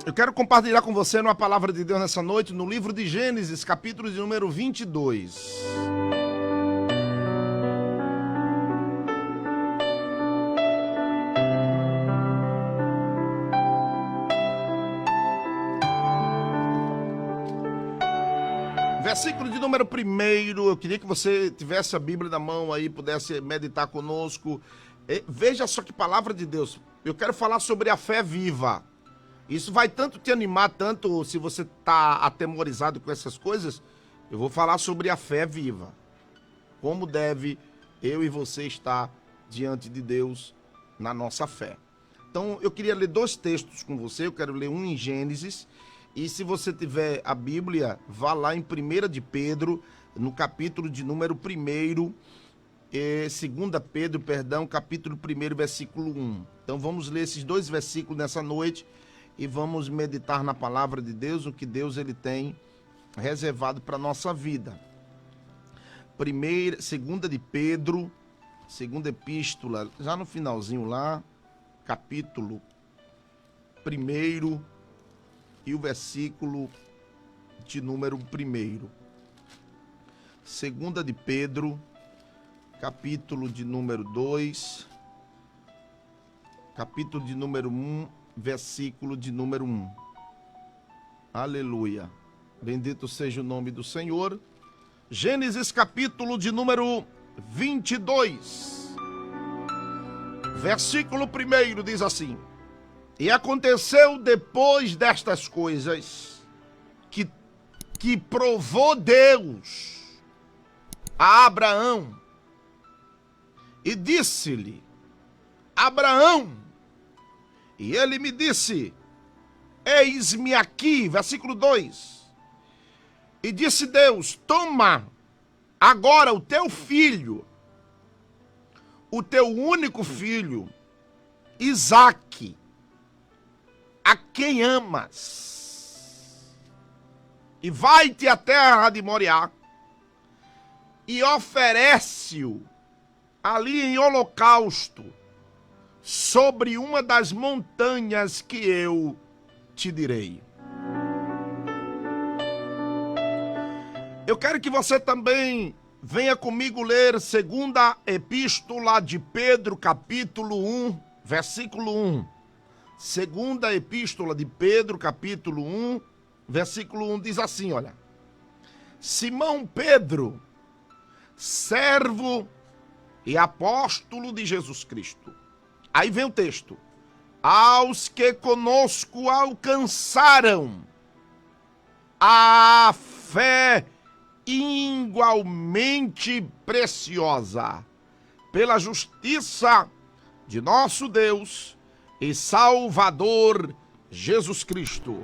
Eu quero compartilhar com você uma palavra de Deus nessa noite, no livro de Gênesis, capítulo de número 22. Versículo de número 1, eu queria que você tivesse a Bíblia na mão aí, pudesse meditar conosco. Veja só que palavra de Deus. Eu quero falar sobre a fé viva. Isso vai tanto te animar, tanto se você está atemorizado com essas coisas. Eu vou falar sobre a fé viva. Como deve eu e você estar diante de Deus na nossa fé. Então, eu queria ler 2 textos com você. Eu quero ler um em Gênesis. E se você tiver a Bíblia, vá lá em 1 de Pedro, no capítulo de número 1, 2 Pedro, capítulo 1, versículo 1. Então vamos ler esses 2 versículos nessa noite e vamos meditar na palavra de Deus, o que Deus ele tem reservado para a nossa vida. 2 de Pedro, segunda epístola, já no finalzinho lá, capítulo 1, e o versículo de número 1. Segunda de Pedro, capítulo de número 2, capítulo de número 1, versículo de número 1. Aleluia. Bendito seja o nome do Senhor. Gênesis, capítulo de número 22. Versículo 1 diz assim: E aconteceu depois destas coisas que provou Deus a Abraão e disse-lhe: Abraão. E ele me disse: Eis-me aqui. Versículo 2. E disse Deus: Toma agora o teu filho, o teu único filho, Isaque, a quem amas, e vai-te à terra de Moriá, e oferece-o ali em holocausto, sobre uma das montanhas que eu te direi. Eu quero que você também venha comigo ler segunda epístola de Pedro, capítulo 1, versículo 1. Segunda epístola de Pedro, capítulo 1, versículo 1, diz assim, olha: Simão Pedro, servo e apóstolo de Jesus Cristo. Aí vem o texto: aos que conosco alcançaram a fé igualmente preciosa, pela justiça de nosso Deus e Salvador Jesus Cristo.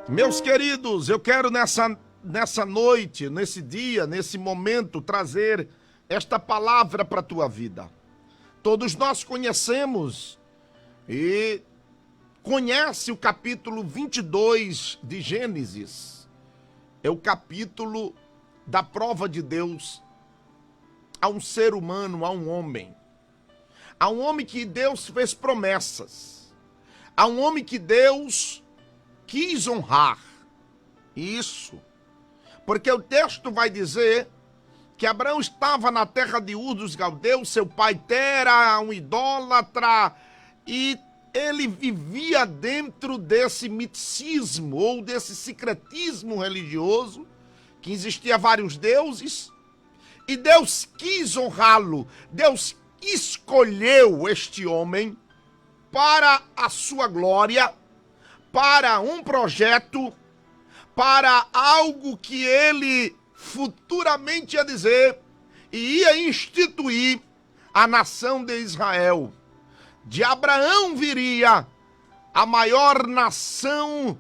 Meus queridos, eu quero nessa noite, nesse dia, nesse momento, trazer esta palavra para a tua vida. Todos nós conhecemos e conhece o capítulo 22 de Gênesis. É o capítulo da prova de Deus a um ser humano, a um homem. A um homem que Deus fez promessas. A um homem que Deus quis honrar. Isso. Porque o texto vai dizer que Abraão estava na terra de Ur dos Galdeus, seu pai Tera, um idólatra, e ele vivia dentro desse miticismo ou desse secretismo religioso, que existia vários deuses, e Deus quis honrá-lo. Deus escolheu este homem para a sua glória, para um projeto, para algo que ele futuramente ia dizer e ia instituir a nação de Israel. De Abraão viria a maior nação,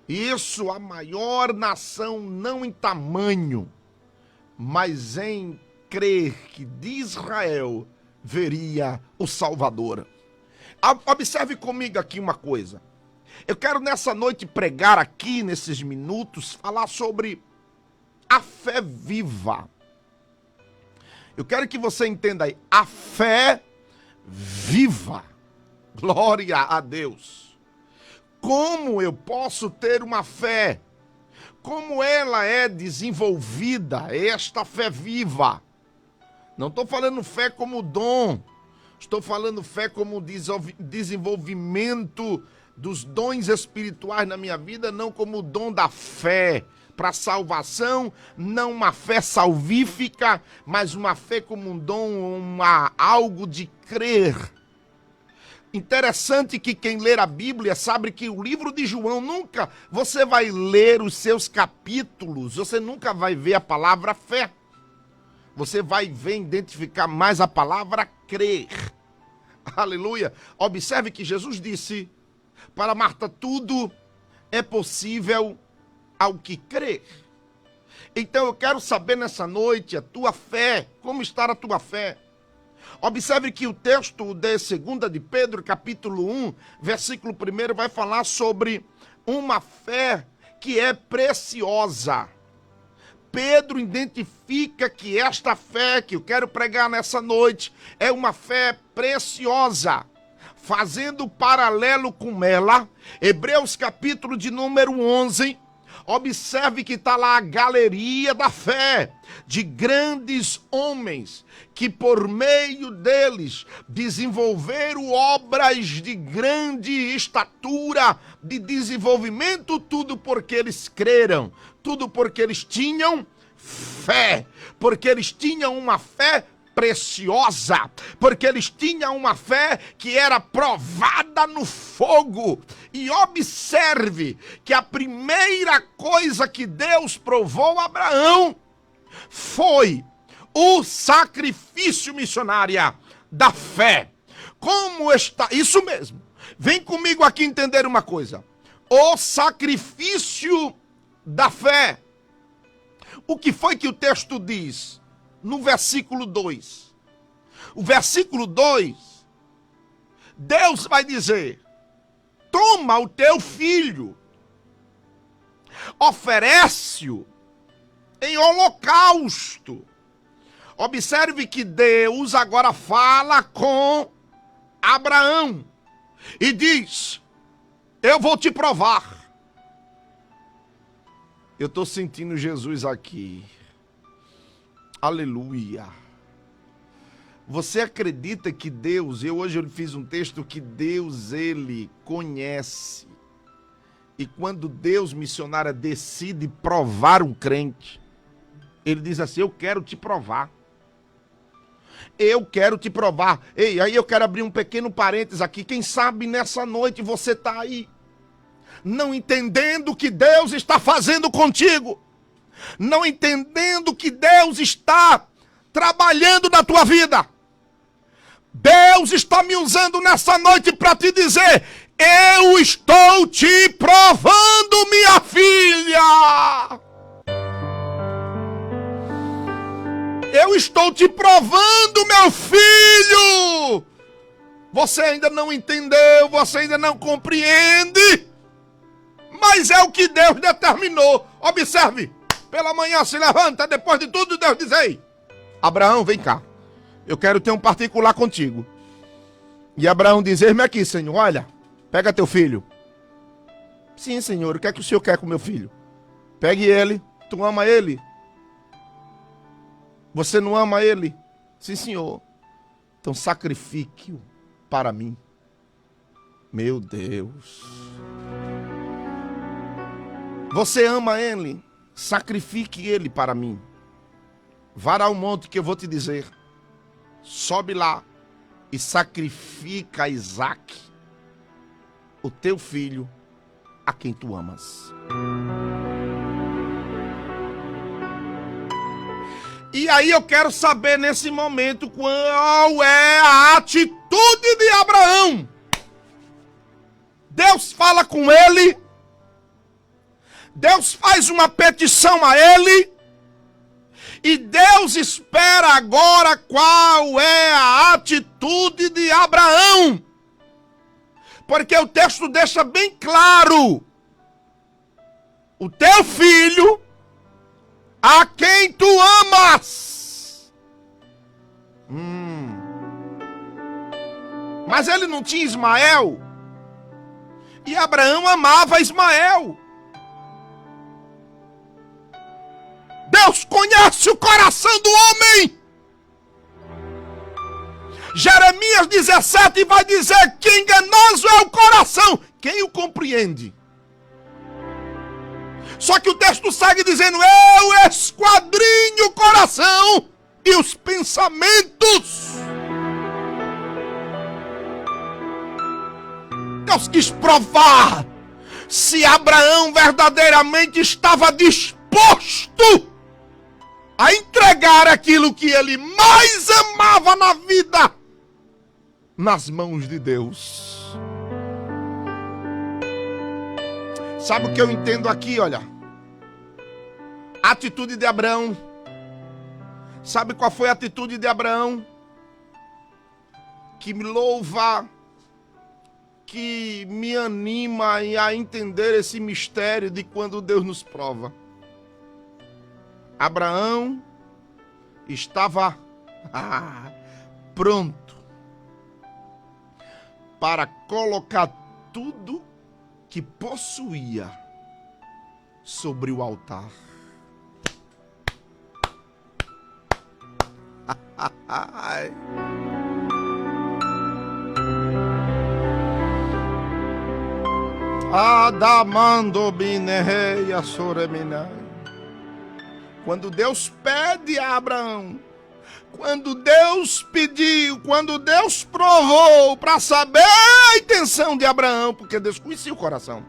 isso, a maior nação não em tamanho, mas em crer que de Israel veria o Salvador. Observe comigo aqui uma coisa. Eu quero nessa noite pregar aqui, nesses minutos, falar sobre a fé viva. Eu quero que você entenda aí, a fé viva. Glória a Deus. Como eu posso ter uma fé? Como ela é desenvolvida, esta fé viva? Não estou falando fé como dom, estou falando fé como desenvolvimento dos dons espirituais na minha vida, não como o dom da fé para salvação, não uma fé salvífica, mas uma fé como um dom, algo de crer. Interessante que quem ler a Bíblia sabe que o livro de João nunca, você vai ler os seus capítulos, você nunca vai ver a palavra fé. Você vai ver, identificar mais a palavra crer. Aleluia. Observe que Jesus disse para Marta, tudo é possível ao que crer. Então eu quero saber nessa noite a tua fé, como está a tua fé. Observe que o texto de 2 de Pedro, capítulo 1, versículo 1, vai falar sobre uma fé que é preciosa. Pedro identifica que esta fé que eu quero pregar nessa noite é uma fé preciosa. Fazendo paralelo com ela, Hebreus capítulo de número 11, observe que está lá a galeria da fé de grandes homens que por meio deles desenvolveram obras de grande estatura, de desenvolvimento, tudo porque eles creram, tudo porque eles tinham fé, porque eles tinham uma fé preciosa, porque eles tinham uma fé que era provada no fogo. E observe que a primeira coisa que Deus provou a Abraão foi o sacrifício missionário da fé. Como está? Isso mesmo. Vem comigo aqui entender uma coisa. O sacrifício da fé. O que foi que o texto diz? No versículo 2. O versículo 2, Deus vai dizer, toma o teu filho, oferece-o em holocausto. Observe que Deus agora fala com Abraão e diz, eu vou te provar. Eu estou sentindo Jesus aqui. Aleluia. Você acredita que Deus, hoje eu fiz um texto que Deus, ele conhece. E quando Deus missionário decide provar um crente, ele diz assim, eu quero te provar. Eu quero te provar. Ei, aí eu quero abrir um pequeno parênteses aqui. Quem sabe nessa noite você está aí, não entendendo o que Deus está fazendo contigo. Não entendendo que Deus está trabalhando na tua vida. Deus está me usando nessa noite para te dizer, eu estou te provando, minha filha. Eu estou te provando, meu filho. Você ainda não entendeu, você ainda não compreende, mas é o que Deus determinou. Observe. Pela manhã se levanta, depois de tudo Deus diz, ei, Abraão, vem cá, eu quero ter um particular contigo. E Abraão diz, eis-me aqui, Senhor, olha, pega teu filho. Sim, Senhor, o que é que o Senhor quer com meu filho? Pegue ele, tu ama ele? Você não ama ele? Sim, Senhor. Então sacrifique-o para mim. Meu Deus. Você ama ele? Sacrifique ele para mim. Vá ao monte que eu vou te dizer. Sobe lá e sacrifica Isaque, o teu filho, a quem tu amas. E aí eu quero saber nesse momento qual é a atitude de Abraão. Deus fala com ele. Deus faz uma petição a ele. E Deus espera agora qual é a atitude de Abraão. Porque o texto deixa bem claro. O teu filho, a quem tu amas. Mas ele não tinha Ismael. E Abraão amava Ismael. Deus conhece o coração do homem. Jeremias 17 vai dizer que enganoso é o coração. Quem o compreende? Só que o texto segue dizendo: eu esquadrinho o coração e os pensamentos. Deus quis provar se Abraão verdadeiramente estava disposto a entregar aquilo que ele mais amava na vida nas mãos de Deus. Sabe o que eu entendo aqui, olha? A atitude de Abraão. Sabe qual foi a atitude de Abraão? Que me louva, que me anima a entender esse mistério de quando Deus nos prova. Abraão estava pronto para colocar tudo que possuía sobre o altar. Adamando binereia soreminai. Quando Deus pede a Abraão, quando Deus pediu, quando Deus provou para saber a intenção de Abraão, porque Deus conhecia o coração.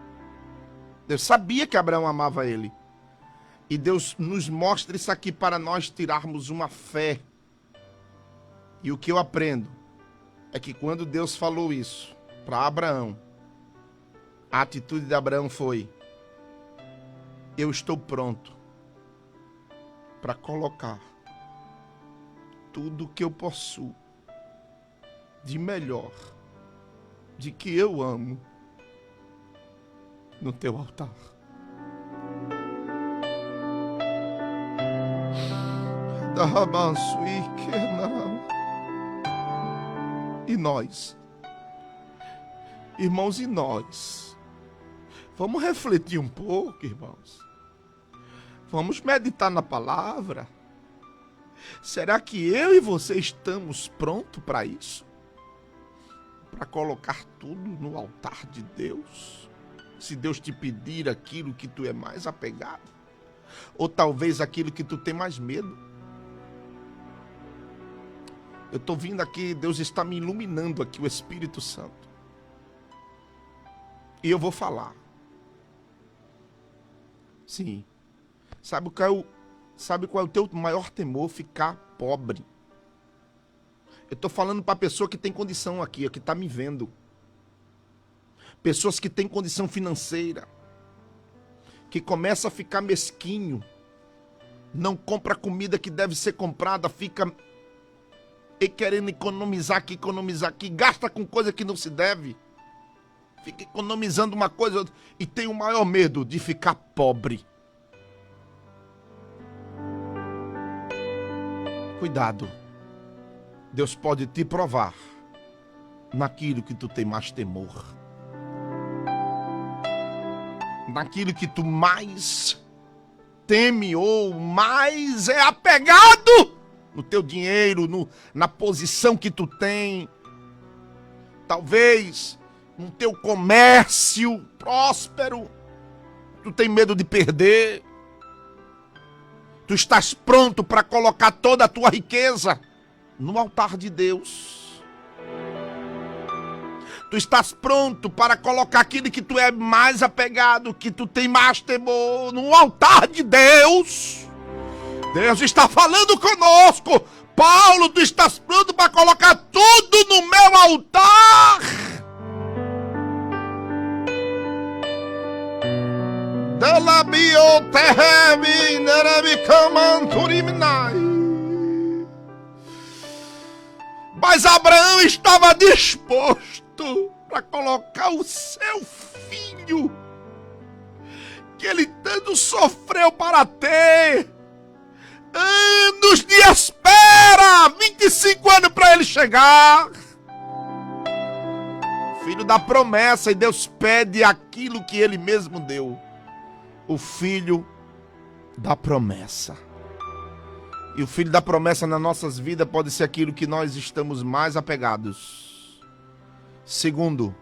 Deus sabia que Abraão amava ele. E Deus nos mostra isso aqui para nós tirarmos uma fé. E o que eu aprendo é que quando Deus falou isso para Abraão, a atitude de Abraão foi: eu estou pronto para colocar tudo que eu possuo de melhor, de que eu amo, no teu altar. E nós, irmãos, e nós? Vamos refletir um pouco, irmãos. Vamos meditar na palavra. Será que eu e você estamos prontos para isso? Para colocar tudo no altar de Deus? Se Deus te pedir aquilo que tu é mais apegado? Ou talvez aquilo que tu tem mais medo? Eu estou vindo aqui, Deus está me iluminando aqui, o Espírito Santo. E eu vou falar. Sim. Sabe qual é o teu maior temor? Ficar pobre. Eu estou falando para a pessoa que tem condição aqui, que está me vendo. Pessoas que têm condição financeira. Que começa a ficar mesquinho. Não compra comida que deve ser comprada. Fica querendo economizar aqui. Gasta com coisa que não se deve. Fica economizando uma coisa e tem o maior medo de ficar pobre. Cuidado, Deus pode te provar naquilo que tu tem mais temor, naquilo que tu mais teme ou mais é apegado, no teu dinheiro, na posição que tu tem, talvez no teu comércio próspero, tu tem medo de perder. Tu estás pronto para colocar toda a tua riqueza no altar de Deus. Tu estás pronto para colocar aquilo que tu é mais apegado, que tu tem mais temor, no altar de Deus. Deus está falando conosco. Paulo, tu estás pronto para colocar tudo no meu altar? Mas Abraão estava disposto para colocar o seu filho, que ele tanto sofreu para ter, anos de espera. Espera 25 anos para ele chegar. Filho da promessa, e Deus pede aquilo que ele mesmo deu. O filho da promessa. E o filho da promessa nas nossas vidas pode ser aquilo que nós estamos mais apegados. Segundo,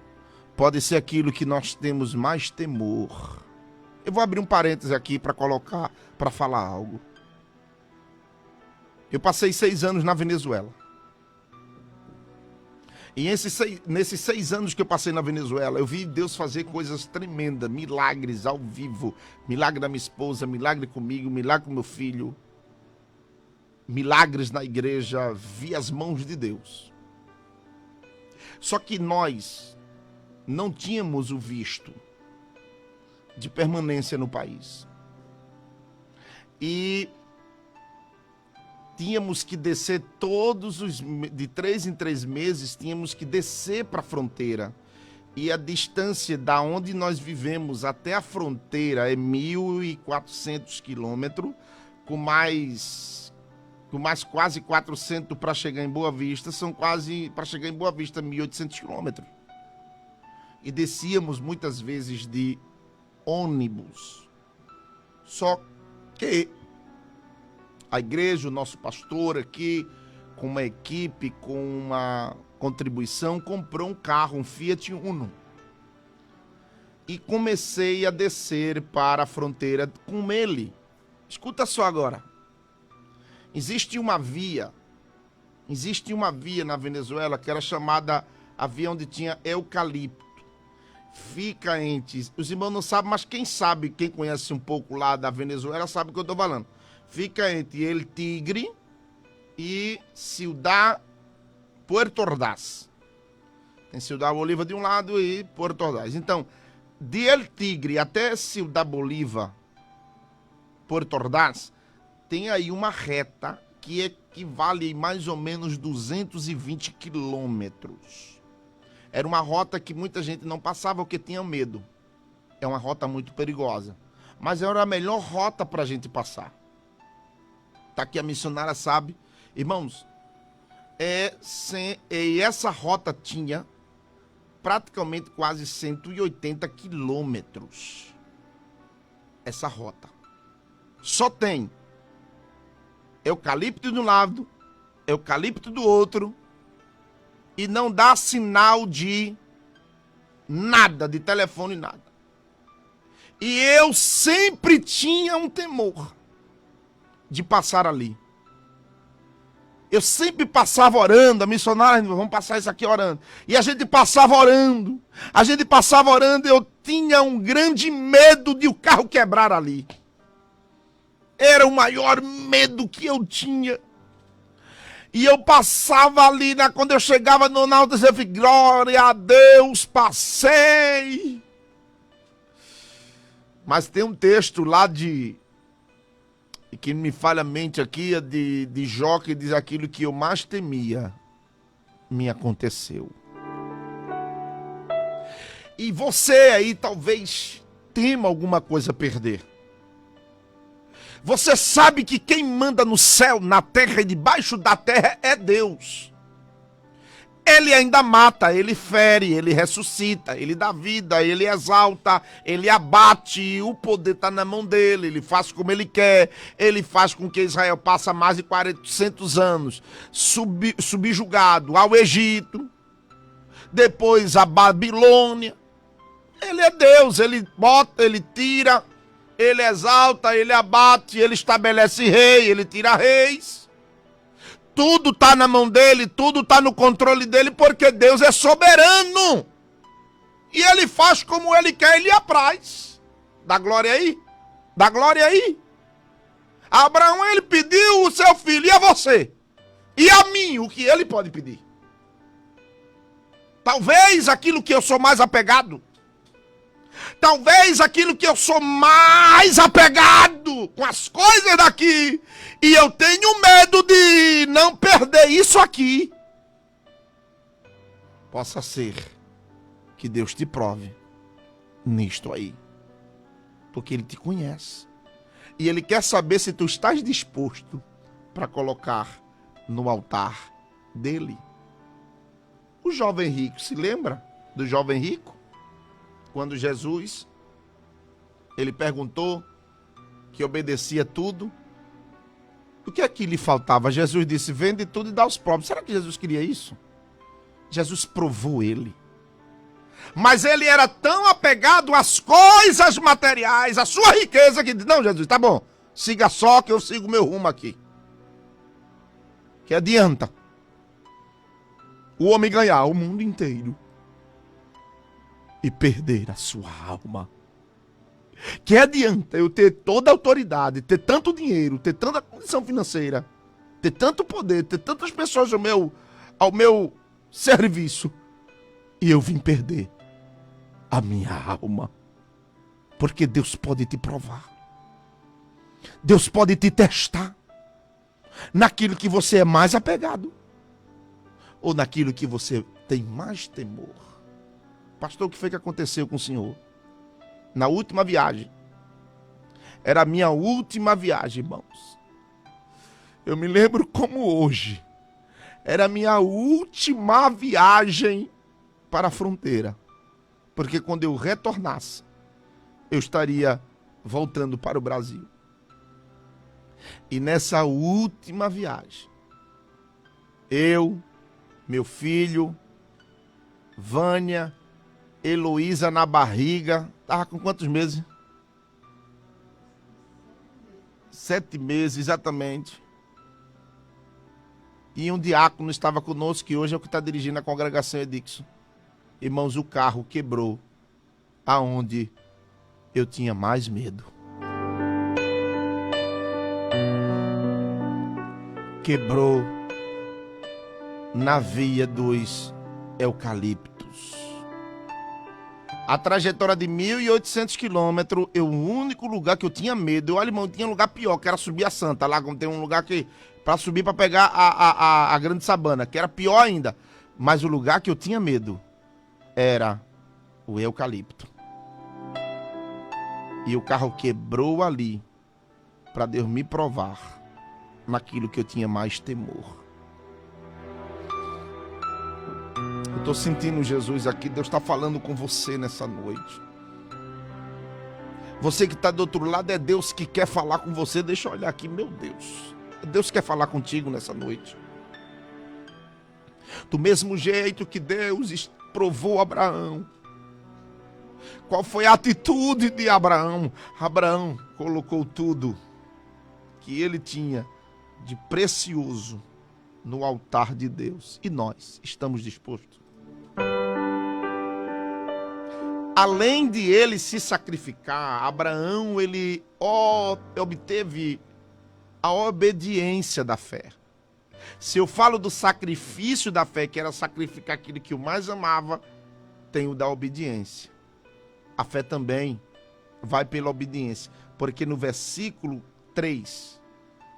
pode ser aquilo que nós temos mais temor. Eu vou abrir um parêntese aqui para falar algo. Eu passei 6 anos na Venezuela. E nesses 6 anos que eu passei na Venezuela, eu vi Deus fazer coisas tremendas, milagres ao vivo. Milagre da minha esposa, milagre comigo, milagre com meu filho. Milagres na igreja, vi as mãos de Deus. Só que nós não tínhamos o visto de permanência no país. E tínhamos que descer de 3 em 3 meses, tínhamos que descer para a fronteira. E a distância da onde nós vivemos até a fronteira é 1.400 quilômetros, com mais quase 400 para chegar em Boa Vista, para chegar em Boa Vista, 1.800 quilômetros. E descíamos muitas vezes de ônibus. Só que a igreja, o nosso pastor aqui, com uma equipe, com uma contribuição, comprou um carro, um Fiat Uno. E comecei a descer para a fronteira com ele. Escuta só agora. Existe uma via na Venezuela que era chamada a via onde tinha eucalipto. Fica entre... Os irmãos não sabem, mas quem sabe, quem conhece um pouco lá da Venezuela, sabe o que eu estou falando. Fica entre El Tigre e Ciudad Puerto Ordaz. Tem Ciudad Bolívar de um lado e Puerto Ordaz. Então, de El Tigre até Ciudad Bolívar, Puerto Ordaz, tem aí uma reta que equivale a mais ou menos 220 quilômetros. Era uma rota que muita gente não passava porque tinha medo. É uma rota muito perigosa. Mas era a melhor rota para a gente passar. Tá aqui, a missionária sabe. Irmãos, e essa rota tinha praticamente quase 180 quilômetros. Essa rota. Só tem eucalipto de um lado, eucalipto do outro, e não dá sinal de nada, de telefone, nada. E eu sempre tinha um temor de passar ali. Eu sempre passava orando, a missionária, vamos passar isso aqui orando. E a gente passava orando, eu tinha um grande medo de o carro quebrar ali. Era o maior medo que eu tinha. E eu passava ali, quando eu chegava no alto, eu falei, glória a Deus, passei. Mas tem um texto lá que me falha a mente aqui, de Jó, que diz: aquilo que eu mais temia, me aconteceu. E você aí talvez tema alguma coisa a perder. Você sabe que quem manda no céu, na terra e debaixo da terra é Deus. Ele ainda mata, ele fere, ele ressuscita, ele dá vida, ele exalta, ele abate, o poder está na mão dele, ele faz como ele quer, ele faz com que Israel passe mais de 400 anos subjugado ao Egito, depois a Babilônia. Ele é Deus, ele bota, ele tira, ele exalta, ele abate, ele estabelece rei, ele tira reis. Tudo está na mão dele, tudo está no controle dele, porque Deus é soberano. E ele faz como ele quer, ele apraz. Dá glória aí? Dá glória aí? A Abraão, ele pediu o seu filho, e a você? E a mim, o que ele pode pedir? Talvez aquilo que eu sou mais apegado. Talvez aquilo que eu sou mais apegado com as coisas daqui, e eu tenho medo de não perder isso aqui, possa ser que Deus te prove nisto aí, porque Ele te conhece, e Ele quer saber se tu estás disposto para colocar no altar dele. O jovem rico, se lembra do jovem rico? Quando Jesus, ele perguntou, que obedecia tudo, o que é que lhe faltava? Jesus disse, vende tudo e dá aos pobres. Será que Jesus queria isso? Jesus provou ele. Mas ele era tão apegado às coisas materiais, à sua riqueza, que disse, não, Jesus, tá bom, siga só que eu sigo meu rumo aqui. Que adianta o homem ganhar o mundo inteiro e perder a sua alma? Que adianta eu ter toda a autoridade, ter tanto dinheiro, ter tanta condição financeira, ter tanto poder, ter tantas pessoas ao meu serviço, e eu vim perder a minha alma? Porque Deus pode te provar. Deus pode te testar naquilo que você é mais apegado ou naquilo que você tem mais temor. Pastor, o que foi que aconteceu com o senhor? Na última viagem. Era a minha última viagem, irmãos. Eu me lembro como hoje. Era a minha última viagem para a fronteira. Porque quando eu retornasse, eu estaria voltando para o Brasil. E nessa última viagem, eu, meu filho, Vânia, Heloísa na barriga, estava com quantos meses? 7 meses, exatamente. E um diácono estava conosco, que hoje é o que está dirigindo a congregação Edixon. Irmãos, o carro quebrou aonde eu tinha mais medo. Quebrou na via dos eucaliptos. A trajetória de 1.800 quilômetros, o único lugar que eu tinha medo, olha, irmão, tinha um lugar pior, que era subir a Santa, lá como tem um lugar que, para subir, para pegar a Grande Sabana, que era pior ainda. Mas o lugar que eu tinha medo era o eucalipto. E o carro quebrou ali, para Deus me provar naquilo que eu tinha mais temor. Eu estou sentindo Jesus aqui, Deus está falando com você nessa noite. Você que está do outro lado, é Deus que quer falar com você. Deixa eu olhar aqui, meu Deus. Deus quer falar contigo nessa noite. Do mesmo jeito que Deus provou Abraão. Qual foi a atitude de Abraão? Abraão colocou tudo que ele tinha de precioso no altar de Deus. E nós estamos dispostos? Além de ele se sacrificar, Abraão, ele obteve a obediência da fé. Se eu falo do sacrifício da fé, que era sacrificar aquilo que eu mais amava, tem o da obediência. A fé também vai pela obediência, porque no versículo 3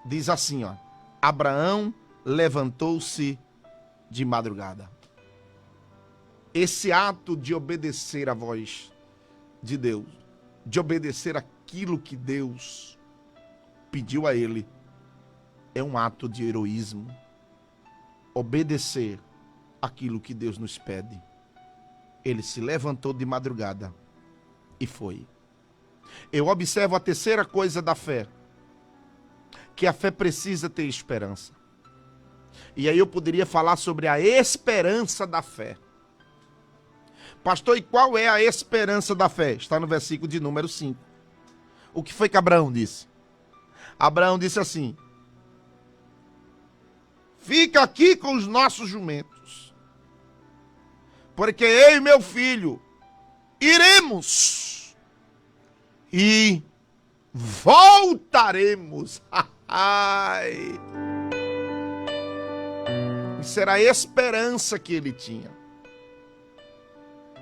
diz assim, ó: Abraão levantou-se de madrugada. Esse ato de obedecer a voz de Deus, de obedecer aquilo que Deus pediu a ele, é um ato de heroísmo. Obedecer aquilo que Deus nos pede. Ele se levantou de madrugada e foi. Eu observo a terceira coisa da fé, que a fé precisa ter esperança. E aí eu poderia falar sobre a esperança da fé. Pastor, e qual é a esperança da fé? Está no versículo de número 5. O que foi que Abraão disse? Abraão disse assim: fica aqui com os nossos jumentos, porque eu e meu filho iremos e voltaremos. Isso era a esperança que ele tinha.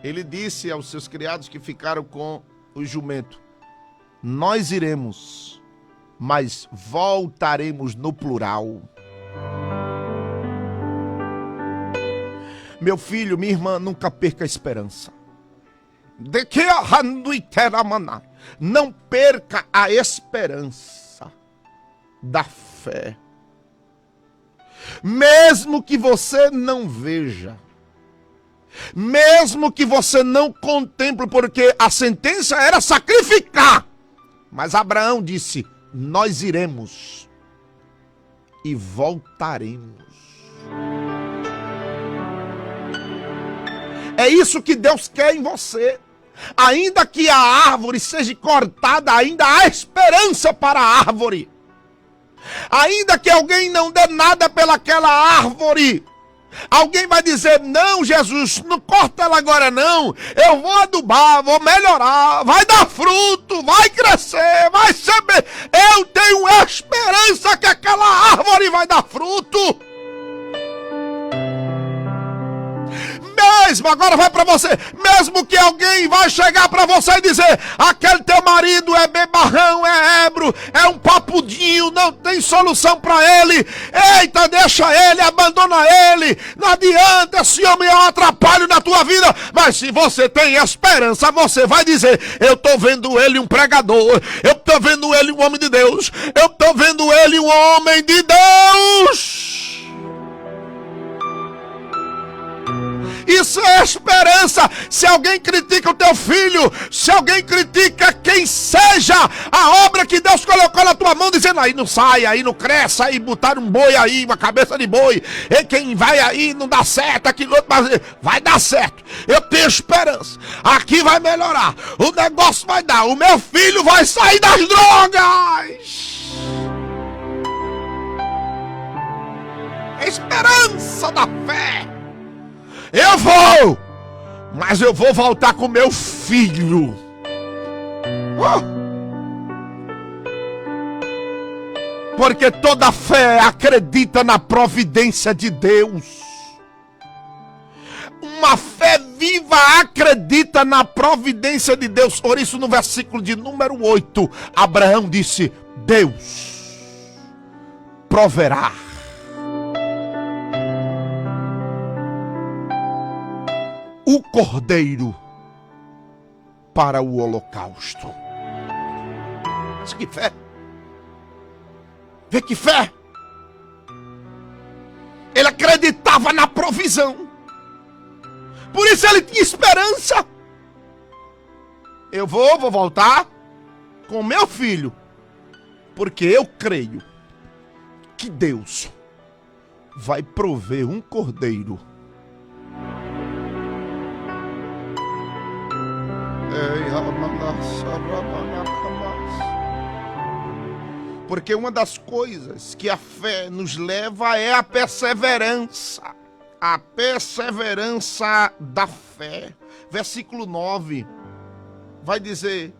Ele disse aos seus criados que ficaram com o jumento: nós iremos, mas voltaremos no plural. Meu filho, minha irmã, nunca perca a esperança. Não perca a esperança da fé. Mesmo que você não veja, mesmo que você não contemple, porque a sentença era sacrificar. Mas Abraão disse: nós iremos e voltaremos. É isso que Deus quer em você. Ainda que a árvore seja cortada, ainda há esperança para a árvore. Ainda que alguém não dê nada pelaquela árvore, alguém vai dizer: não, Jesus, não corta ela agora não, eu vou adubar, vou melhorar, vai dar fruto, vai crescer, vai saber. Eu tenho esperança que aquela árvore vai dar fruto. Mesmo, agora vai para você, mesmo que alguém vai chegar para você e dizer: aquele teu marido é bebarrão, é ébrio, é um papudinho, não tem solução para ele, eita, deixa ele, abandona ele, não adianta, esse homem é um atrapalho na tua vida. Mas se você tem esperança, você vai dizer: eu estou vendo ele um pregador, eu estou vendo ele um homem de Deus, eu estou vendo ele um homem de Deus. Isso é esperança. Se alguém critica o teu filho, se alguém critica quem seja, a obra que Deus colocou na tua mão, dizendo: aí não sai, aí não cresce, aí botaram um boi aí, uma cabeça de boi, e quem vai aí não dá certo, aquilo outro, mas vai dar certo. Eu tenho esperança, aqui vai melhorar, o negócio vai dar, o meu filho vai sair das drogas. É esperança da fé. Eu vou, mas eu vou voltar com meu filho. Porque toda fé acredita na providência de Deus. Uma fé viva acredita na providência de Deus. Por isso, no versículo de número 8, Abraão disse: Deus proverá. O cordeiro para o holocausto. Mas que fé! Vê que fé! Ele acreditava na provisão. Por isso ele tinha esperança. Eu vou voltar com meu filho, porque eu creio que Deus vai prover um cordeiro. Porque uma das coisas que a fé nos leva é a perseverança. A perseverança da fé. Versículo 9 vai dizer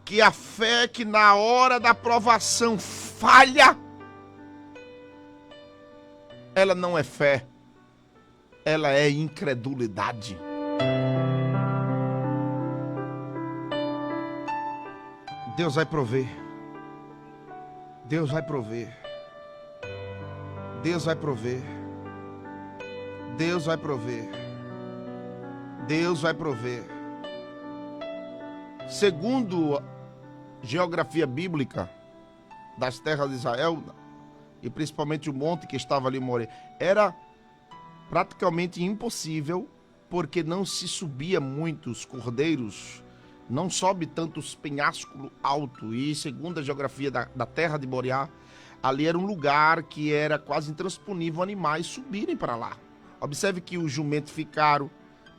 que a fé que na hora da provação falha, ela não é fé, ela é incredulidade. Deus vai prover. Deus vai prover. Deus vai prover. Deus vai prover. Deus vai prover. Segundo geografia bíblica das terras de Israel, e principalmente o monte que estava ali, More, era praticamente impossível, porque não se subia muitos cordeiros. Não sobe tantos penhascos alto. E segundo a geografia da terra de Moriá, ali era um lugar que era quase intransponível animais subirem para lá. Observe que os jumentos ficaram,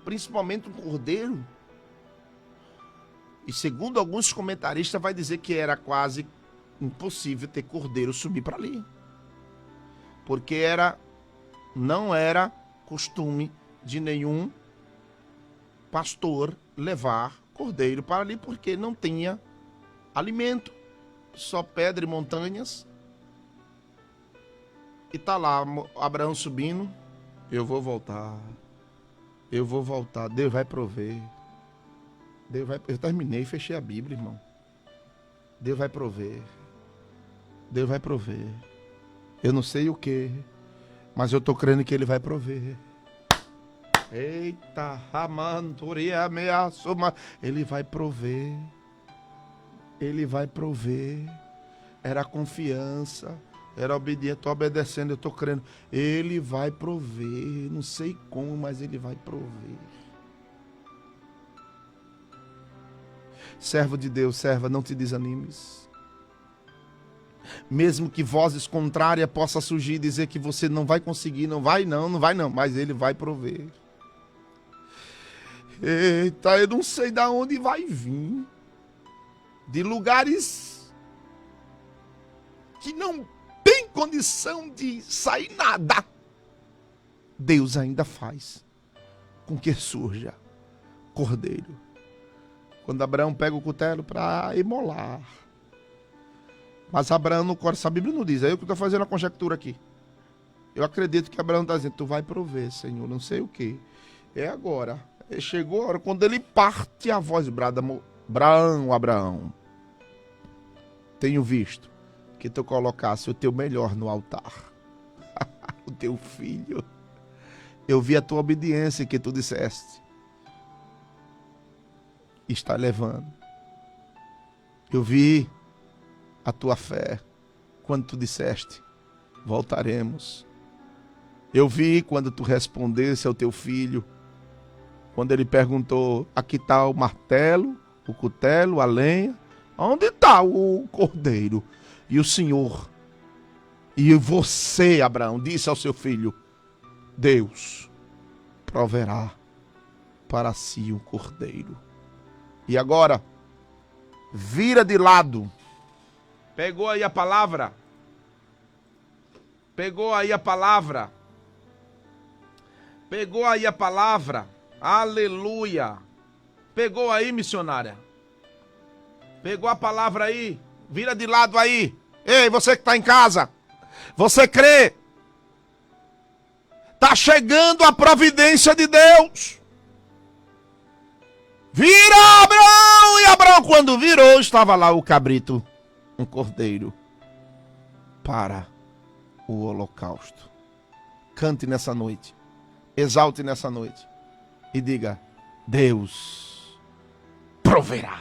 principalmente um cordeiro. E segundo alguns comentaristas, vai dizer que era quase impossível ter cordeiro subir para ali. Porque não era costume de nenhum pastor levar cordeiro para ali, porque não tinha alimento, só pedra e montanhas. E tá lá Abraão subindo: eu vou voltar, Deus vai prover. Eu terminei, fechei a Bíblia, irmão. Deus vai prover. Deus vai prover. Eu não sei o que, mas eu tô crendo que Ele vai prover. Eita, amantoria ameaçou, mas Ele vai prover. Ele vai prover. Era confiança, Era obediente, estou obedecendo, eu estou crendo. Ele vai prover, não sei como, mas ele vai prover. Servo de Deus, serva, não te desanimes. Mesmo que vozes contrárias possam surgir e dizer que você não vai conseguir, não vai não, mas ele vai prover. Eita, eu não sei de onde vai vir. De lugares que não tem condição de sair nada. Deus ainda faz com que surja cordeiro. Quando Abraão pega o cutelo para imolar. Mas Abraão no coração, a Bíblia não diz, é eu que estou fazendo a conjectura aqui. Eu acredito que Abraão está dizendo, tu vai prover, Senhor, não sei o que. É agora. Chegou a hora, quando ele parte, a voz brada, Abraão, tenho visto que tu colocasse o teu melhor no altar. O teu filho. Eu vi a tua obediência que tu disseste. Está levando. Eu vi a tua fé quando tu disseste, voltaremos. Eu vi quando tu respondesse ao teu filho, quando ele perguntou, aqui está o martelo, o cutelo, a lenha, onde está o cordeiro? E o Senhor, e você, Abraão, disse ao seu filho, Deus proverá para si um cordeiro. E agora, vira de lado. Pegou aí a palavra? Pegou aí a palavra? Pegou aí a palavra? Aleluia! Pegou aí, missionária? Pegou a palavra aí? Vira de lado aí. Ei, você que está em casa. Você crê? Está chegando a providência de Deus. Vira, Abraão! E Abraão, quando virou, estava lá o cabrito, um cordeiro, para o holocausto. Cante nessa noite. Exalte nessa noite. E diga, Deus proverá.